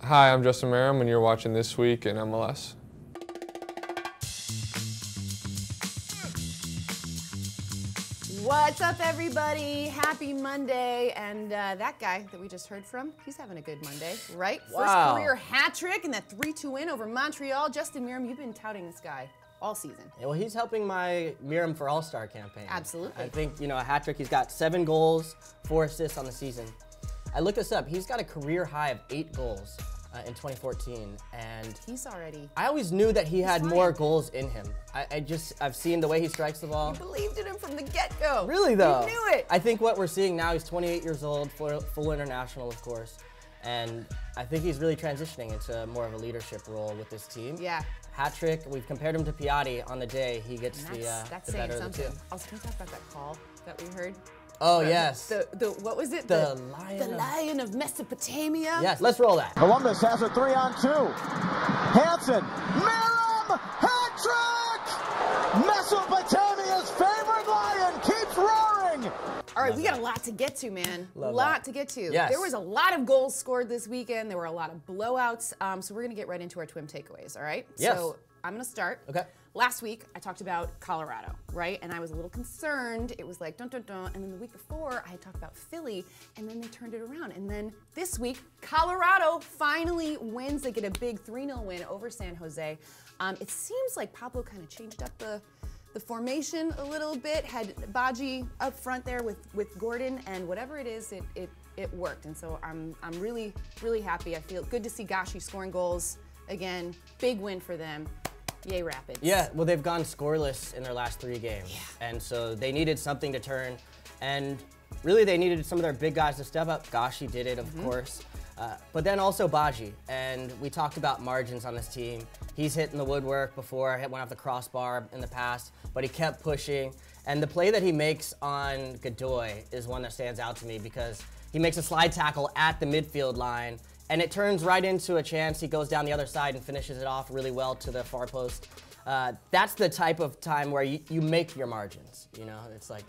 Hi, I'm Justin Meram, and you're watching This Week in MLS. What's up, everybody? Happy Monday. And that guy that we just heard from, he's having a good Monday, right? Wow. First career hat trick and that 3-2 win over Montreal. Justin Meram, you've been touting this guy all season. Yeah, well, he's helping my Meram for All-Star campaign. Absolutely. I think, a hat trick. He's got 7 goals, 4 assists on the season. I looked this up. He's got a career high of 8 goals in 2014, and he's already. I always knew that he had fine. More goals in him. I've seen the way he strikes the ball. You believed in him from the get-go. Really, though? You knew it. I think what we're seeing now, he's 28 years old, full international, of course, and I think he's really transitioning into more of a leadership role with this team. Yeah. Hat trick. We've compared him to Piatti on the day. He gets That's the saying better of the something. two. Also, can we talk about that call that we heard? Oh, yes. What was it? The Lion of Mesopotamia? Yes, let's roll that. Columbus has a 3-on-2. Hansen, Meram, hat trick! Mesopotamia's favorite lion keeps roaring! All right, we got a lot to get to, man. Love a lot that. to get to. Yes. There was a lot of goals scored this weekend. There were a lot of blowouts. So we're going to get right into our Twim takeaways, all right? Yes. So I'm going to start. Okay. Last week, I talked about Colorado, right? And I was a little concerned. It was like, dun, dun, dun. And then the week before, I had talked about Philly, and then they turned it around. And then this week, Colorado finally wins. They get a big 3-0 win over San Jose. It seems like Pablo kind of changed up the formation a little bit, had Baji up front there with Gordon, and whatever it is, it worked. And so I'm really, really happy. I feel good to see Gashi scoring goals again. Big win for them. Yay, Rapids. Yeah, well, they've gone scoreless in their last 3 games. Yeah. And so they needed something to turn. And really, they needed some of their big guys to step up. Gashi did it, of course. But then also Baji. And we talked about margins on this team. He's hitting the woodwork before, went off the crossbar in the past, but he kept pushing. And the play that he makes on Godoy is one that stands out to me because he makes a slide tackle at the midfield line, and it turns right into a chance. He goes down the other side and finishes it off really well to the far post. That's the type of time where you make your margins. It's like,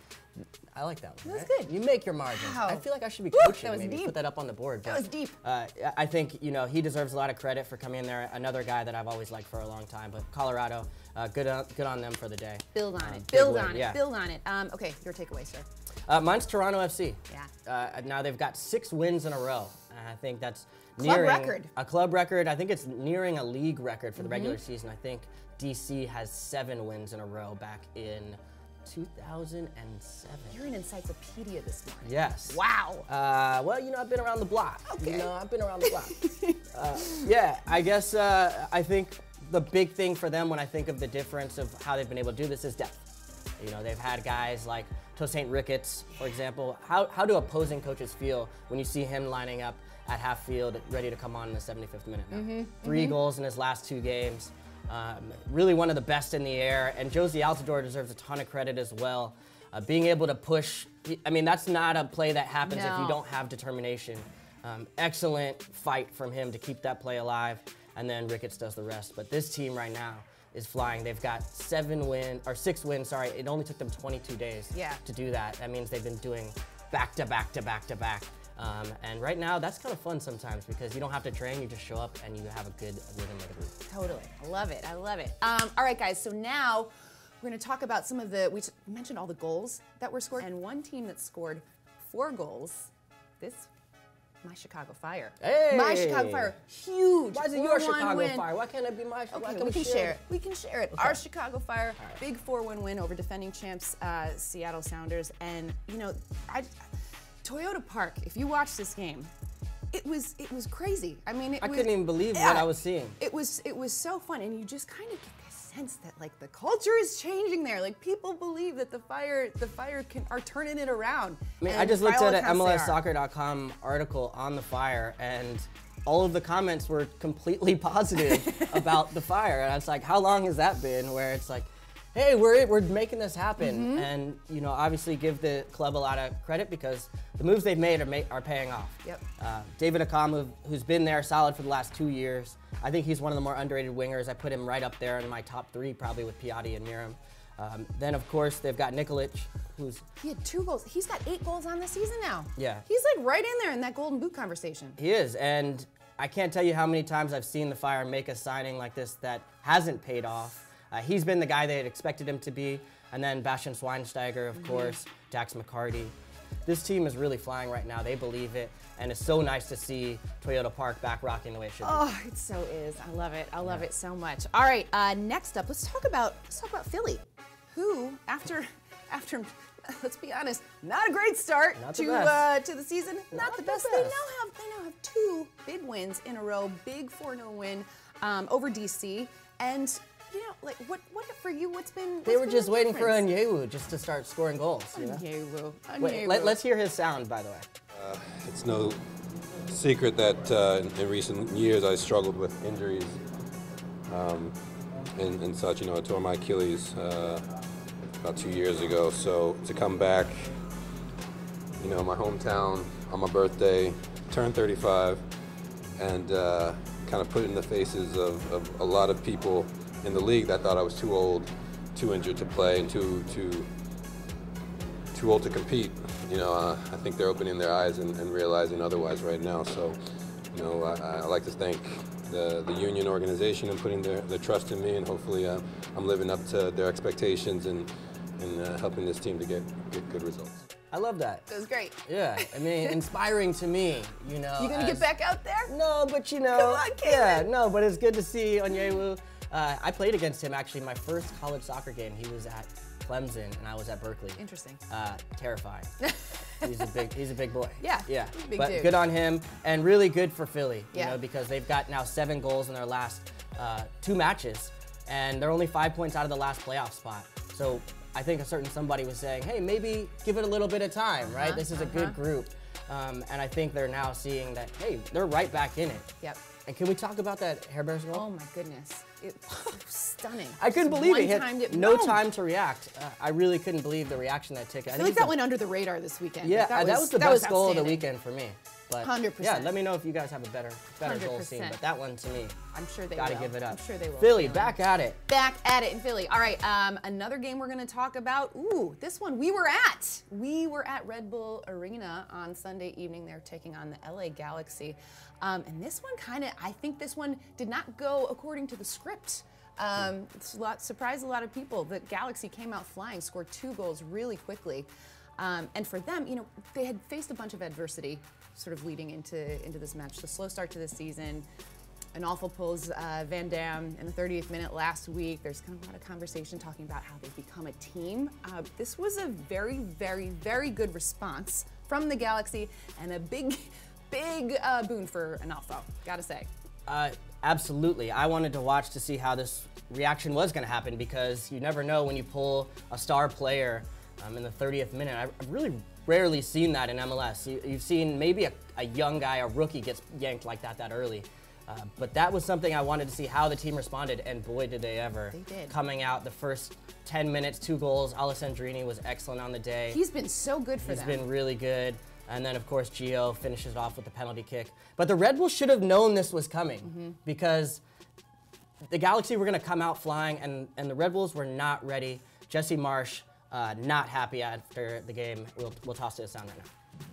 I like that one. That's right? good. You make your margins. Wow. I feel like I should be Woo, coaching. that was Maybe deep. put that up on the board. That was deep. I think he deserves a lot of credit for coming in there. Another guy that I've always liked for a long time. But Colorado, good on them for the day. Build on it. Big Build win, on it. yeah. Build on it. Okay, your takeaway, sir. Mine's Toronto FC. Yeah. Now they've got 6 wins in a row. I think that's Club nearing record. a club record. I think it's nearing a league record for the regular season. I think DC has 7 wins in a row back in 2007. You're an encyclopedia this morning. Yes. Wow. Well, I've been around the block. Okay. I've been around the block. Yeah, I guess I think the big thing for them when I think of the difference of how they've been able to do this is depth. They've had guys like Tosaint Ricketts, for example. How do opposing coaches feel when you see him lining up at half field, ready to come on in the 75th minute now? 3 goals in his last 2 games. Really one of the best in the air, and Josie Altidore deserves a ton of credit as well. Being able to push, that's not a play that happens if you don't have determination. Excellent fight from him to keep that play alive, and then Ricketts does the rest. But this team right now is flying. They've got 6 wins, sorry. It only took them 22 days to do that. That means they've been doing back to back to back to back. And right now, that's kind of fun sometimes because you don't have to train, you just show up and you have a good rhythm of the group. Totally. I love it. I love it. All right, guys, so now we're going to talk about some of we mentioned all the goals that were scored, and one team that scored 4 goals, my Chicago Fire. Hey! My Chicago Fire, huge. Why is it your 4-1 Chicago win. Fire? Why can't it be my Chicago? Okay, we can share it. We can share it. Okay. Our Chicago Fire, big 4-1 win over defending champs Seattle Sounders, and Toyota Park. If you watch this game, it was crazy. I couldn't even believe what I was seeing. It was so fun, and you just kind of get this sense that the culture is changing there. People believe that the Fire are turning it around. I just looked at an MLSsoccer.com article on the Fire, and all of the comments were completely positive about the Fire. And I was like, how long has that been? Where it's like, hey, we're making this happen, and obviously give the club a lot of credit because the moves they've made are paying off. Yep. David Akamu, who's been there solid for the last 2 years, I think he's one of the more underrated wingers. I put him right up there in my top 3, probably with Piatti and Meram. Then of course they've got Nikolic, he had 2 goals. He's got 8 goals on the season now. Yeah. He's right in there in that Golden Boot conversation. He is, and I can't tell you how many times I've seen the Fire make a signing like this that hasn't paid off. He's been the guy they had expected him to be. And then Bastian Schweinsteiger, of course, Dax McCarty. This team is really flying right now. They believe it. And it's so nice to see Toyota Park back rocking the way it should be. Oh, it so is. I love it. I love it so much. All right, next up, let's talk about Philly, who after let's be honest, not a great start to the season. Not the best. They now have 2 big wins in a row. Big 4-0 win over DC. And you know, like what for you? They were just waiting for Onyewu just to start scoring goals. Onyewu. Wait, let's hear his sound, by the way. It's no secret that in recent years I struggled with injuries and such. You know, I tore my Achilles about 2 years ago. So to come back, you know, my hometown on my birthday, turn 35, and kind of put in the faces of a lot of people in the league that thought I was too old, too injured to play, and too old to compete. You know, I think they're opening their eyes and realizing otherwise right now. So, you know, I like to thank the union organization and putting their trust in me, and hopefully I'm living up to their expectations and helping this team to get good results. I love that. It was great. Yeah, I mean, inspiring to me, you know. You gonna get back out there? No, but you know. Come on, Calen. Yeah, no, but it's good to see Onyewu. I played against him actually my first college soccer game. He was at Clemson and I was at Berkeley. Interesting. Terrifying. He's a big boy. Yeah. Yeah. Big but dude. Good on him, and really good for Philly. Yeah. You know, because they've got now 7 goals in their last 2 matches, and they're only 5 points out of the last playoff spot. So I think a certain somebody was saying, hey, maybe give it a little bit of time, right? This is a good group. And I think they're now seeing that, hey, they're right back in it. Yep. And can we talk about that Hair Bears goal? Oh my goodness. It was stunning. I couldn't believe it. He had no boom. time to react. I really couldn't believe the reaction that took. I feel like that went under the radar this weekend. Yeah, that was the best goal of the weekend for me. But 100%. Yeah, let me know if you guys have a better goal scene. But that one, to me, I'm sure they gotta will. give it up. I'm sure they will. Philly, back at it. Back at it in Philly. All right, another game we're going to talk about. Ooh, this one we were at. We were at Red Bull Arena on Sunday evening. They're taking on the LA Galaxy. And this one I think this one did not go according to the script. Surprised a lot of people. The Galaxy came out flying, scored 2 goals really quickly. And for them, you know, they had faced a bunch of adversity sort of leading into this match. The slow start to the season, an awful pulls Van Dam in the 30th minute last week. There's kind of a lot of conversation talking about how they've become a team. This was a very, very, very good response from the Galaxy, and a big boon for Analfo, gotta say. Absolutely. I wanted to watch to see how this reaction was going to happen, because you never know when you pull a star player in the 30th minute. I've really rarely seen that in MLS. You've seen maybe a young guy, a rookie, gets yanked like that early. But that was something I wanted to see how the team responded, and boy, did they ever. They did. Coming out the first 10 minutes, 2 goals. Alessandrini was excellent on the day. He's been so good for them. He's been really good. And then, of course, Gio finishes it off with the penalty kick. But the Red Bulls should have known this was coming, because the Galaxy were going to come out flying, and the Red Bulls were not ready. Jesse Marsch, not happy after the game. We'll toss it a sound right now.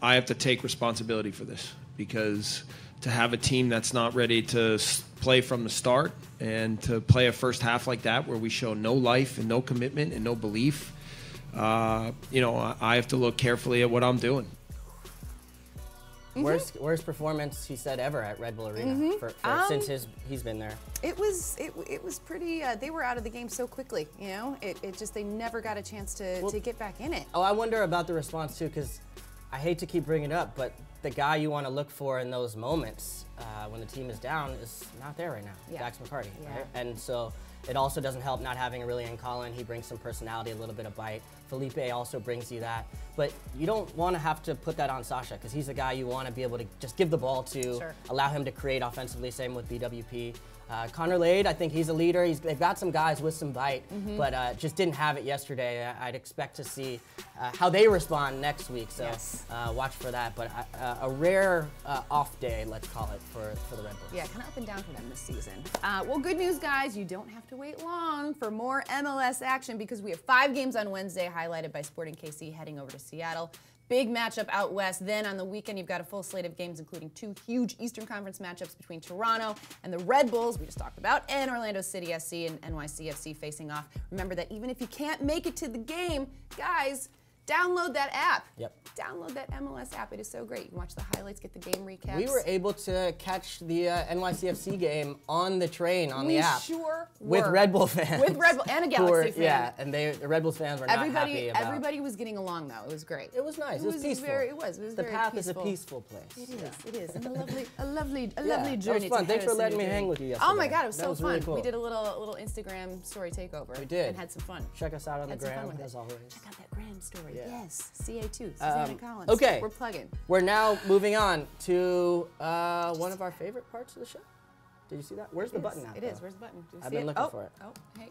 I have to take responsibility for this, because to have a team that's not ready to play from the start and to play a first half like that where we show no life and no commitment and no belief, you know, I have to look carefully at what I'm doing. Worst performance, he said, ever at Red Bull Arena since he's been there. It was pretty. They were out of the game so quickly. You know, it just, they never got a chance to get back in it. Oh, I wonder about the response too, because I hate to keep bringing it up, but the guy you want to look for in those moments when the team is down is not there right now. Yeah. Dax McCarty. Yeah. Right? And so it also doesn't help not having a really in Calen. He brings some personality, a little bit of bite. Felipe also brings you that. But you don't want to have to put that on Sasha, because he's the guy you want to be able to just give the ball to, allow him to create offensively, same with BWP. Connor Lade, I think he's a leader. They've got some guys with some bite, but just didn't have it yesterday. I'd expect to see how they respond next week, so watch for that. But a rare off day, let's call it, for the Red Bulls. Yeah, kind of up and down for them this season. Well, good news, guys. You don't have to wait long for more MLS action, because we have 5 games on Wednesday, highlighted by Sporting KC heading over to Seattle. Big matchup out west. Then on the weekend, you've got a full slate of games, including 2 huge Eastern Conference matchups between Toronto and the Red Bulls, we just talked about, and Orlando City SC and NYCFC facing off. Remember that even if you can't make it to the game, guys, download that app. Yep. Download that MLS app. It is so great. You can watch the highlights, get the game recaps. We were able to catch the NYCFC game on the train on the app. We sure were. With Red Bull fans. With Red Bull and a Galaxy fan. Yeah, and the Red Bulls fans were not happy about. Everybody was getting along though. It was great. It was nice. It was peaceful. It was the very path peaceful. is a peaceful place. It is. And a lovely Yeah, journey. that was fun. to Thanks for Harrison letting me New hang Jersey. with you yesterday. Oh my God, it was That so was fun. really cool. We did a little Instagram story takeover. We did. And had some fun. Check us out on the Had some fun gram, with it. as always. Check out that gram story. Yeah. Yes. CA2. Susannah Collins. Okay. We're plugging. We're now moving on to one of our favorite parts of the show. Did you see that? Where's the button at? It is. Where's the button? Do you I've see been it? looking for it. Oh, hey.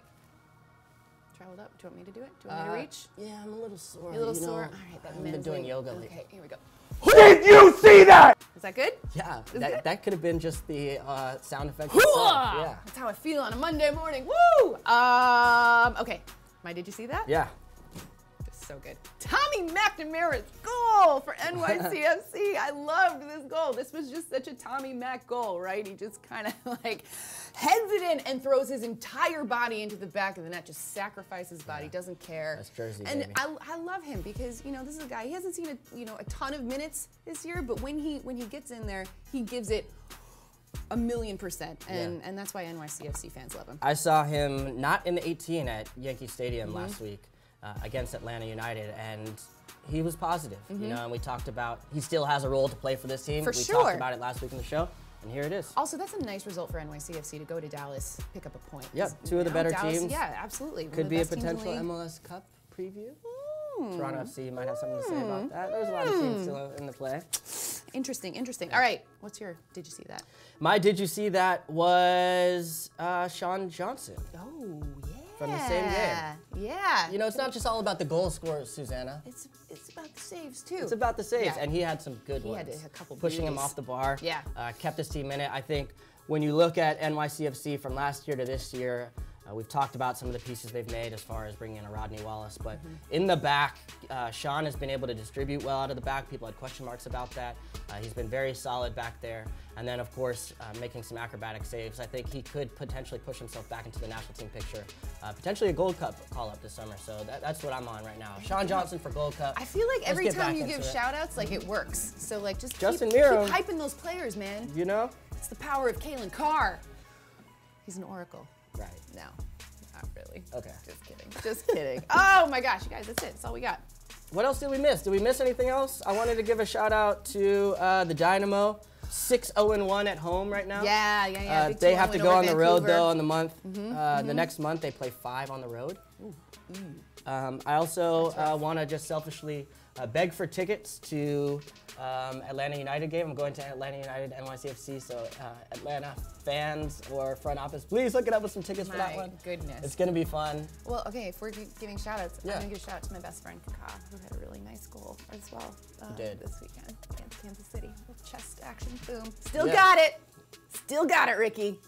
Traveled up. Do you want me to do it? Do you want me to reach? Yeah, I'm a little sore. You're a little you know, sore? All right. That I've been men's doing league. yoga lately. Okay, here we go. Did you see that? Is that good? Yeah, good? that could have been just the sound effect itself. Yeah. That's how I feel on a Monday morning. Woo! Okay. Did you see that? Yeah. So good. Tommy McNamara's goal for NYCFC. I loved this goal. This was just such a Tommy Mac goal, right? He just kind of like heads it in and throws his entire body into the back of the net, just sacrifices his body, doesn't care. That's Jersey, and baby. I love him because, this is a guy, he hasn't seen a ton of minutes this year, but when he gets in there, he gives it 1,000,000%, and that's why NYCFC fans love him. I saw him not in the 18 at Yankee Stadium last week against Atlanta United, and he was positive. And we talked about he still has a role to play for this team. For we sure. talked about it last week in the show, and here it is. Also, that's a nice result for NYCFC to go to Dallas, pick up a point. Yep, 2 of the better Dallas, teams. Yeah, absolutely. One Could of be the a best teams in the potential league. MLS Cup preview. Toronto FC might have something to say about that. There's a lot of teams still in the play. Interesting. All right, did you see that? My Did You See That was Sean Johnson. Oh, yeah. From the same game. Yeah. It's not just all about the goal scores, Susannah. It's about the saves, too. It's about the saves, Yeah. and he had some good He ones. had a couple Pushing him beauties. off the bar. Yeah. Kept his team in it. I think when you look at NYCFC from last year to this year, we've talked about some of the pieces they've made as far as bringing in a Rodney Wallace, but in the back, Sean has been able to distribute well out of the back. People had question marks about that. He's been very solid back there. And then, of course, making some acrobatic saves. I think he could potentially push himself back into the national team picture. Potentially a Gold Cup call-up this summer, so that's what I'm on right now. Sean Johnson for Gold Cup. I feel like Let's every get time back you into give it. shout-outs, like, it works. So, like, just Justin keep Meram. hyping those players, man. It's the power of Calen Carr. He's an oracle. Right. No, not really. Okay. Just kidding. Oh, my gosh, you guys, that's it. That's all we got. What else did we miss? Did we miss anything else? I wanted to give a shout out to the Dynamo, 6-0-1 at home right now. Yeah. Big They 2-1 have to win go over on the road Vancouver. though in the month. The next month they play 5 on the road. I also want to just selfishly beg for tickets to Atlanta United game. I'm going to Atlanta United NYCFC, so Atlanta fans or front office, please hook it up with some tickets for that My one. goodness. It's going to be fun. Well, okay, if we're giving shout-outs, Yeah. I'm going to give a shout-out to my best friend, Kaka, who had a really nice goal as well did. this weekend against Kansas City. With chest action, boom. Still Yeah. got it. Still got it, Ricky.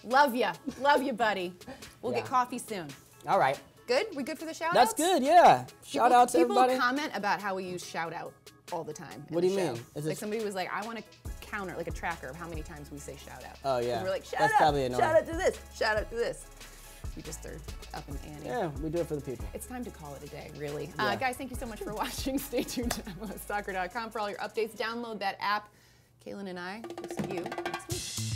Love ya. Love you, buddy. We'll Yeah. get coffee soon. All right. Good? We good for the shout-outs? That's good, yeah. Shout out to everybody. People comment about how we use shout-out all the time. What in do the you show. mean? Is Like it- somebody was like, I want a counter, like a tracker of how many times we say shout-out. Oh, yeah. And we're like, That's probably annoying. shout out to this, shout out to this. We just are up in the ante. Yeah, we do it for the people. It's time to call it a day, really. Yeah. Guys, thank you so much for watching. Stay tuned to MLSsoccer.com for all your updates. Download that app. Calen and I will see you next week.